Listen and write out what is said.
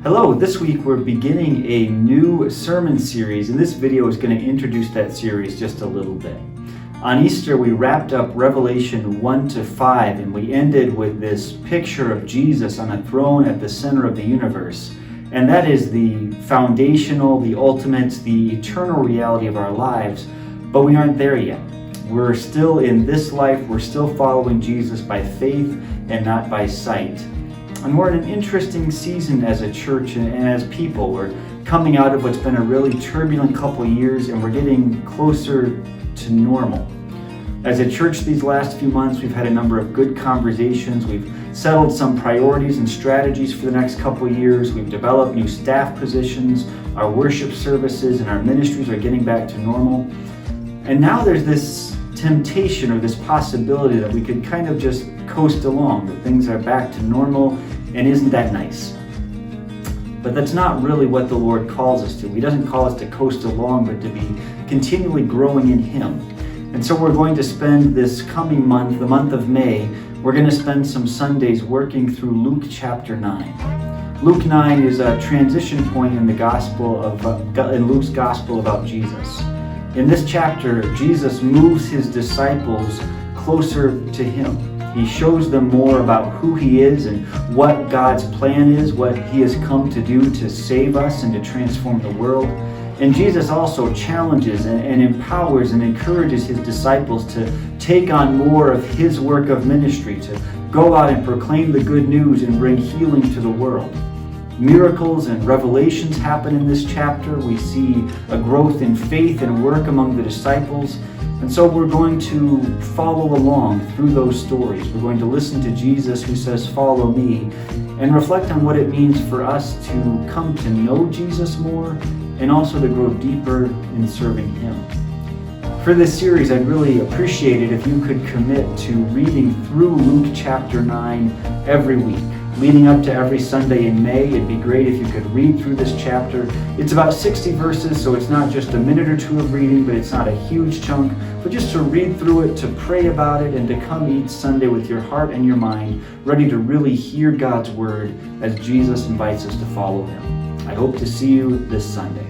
Hello, this week we're beginning a new sermon series, and this video is going to introduce that series just a little bit. On Easter, we wrapped up Revelation 1 to 5, and we ended with this picture of Jesus on a throne at the center of the universe. And that is the foundational, the ultimate, the eternal reality of our lives, but we aren't there yet. We're still in this life, we're still following Jesus by faith and not by sight. And we're in an interesting season as a church and as people. We're coming out of what's been a really turbulent couple of years, and we're getting closer to normal. As a church these last few months, we've had a number of good conversations. We've settled some priorities and strategies for the next couple of years. We've developed new staff positions. Our worship services and our ministries are getting back to normal. And now there's this temptation or this possibility that we could kind of just coast along, that things are back to normal, and isn't that nice? But that's not really what the Lord calls us to. He doesn't call us to coast along, but to be continually growing in Him. And so we're going to spend this coming month, the month of May, we're going to spend some Sundays working through Luke chapter 9. Luke 9 is a transition point in in Luke's gospel about Jesus. In this chapter, Jesus moves His disciples closer to Him. He shows them more about who He is and what God's plan is, what He has come to do to save us and to transform the world. And Jesus also challenges and empowers and encourages His disciples to take on more of His work of ministry, to go out and proclaim the good news and bring healing to the world. Miracles and revelations happen in this chapter. We see a growth in faith and work among the disciples. And so we're going to follow along through those stories. We're going to listen to Jesus who says, "Follow me," and reflect on what it means for us to come to know Jesus more and also to grow deeper in serving Him. For this series, I'd really appreciate it if you could commit to reading through Luke chapter 9 every week. Leading up to every Sunday in May, it'd be great if you could read through this chapter. It's about 60 verses, so it's not just a minute or two of reading, but it's not a huge chunk, but just to read through it, to pray about it, and to come each Sunday with your heart and your mind ready to really hear God's Word as Jesus invites us to follow Him. I hope to see you this Sunday.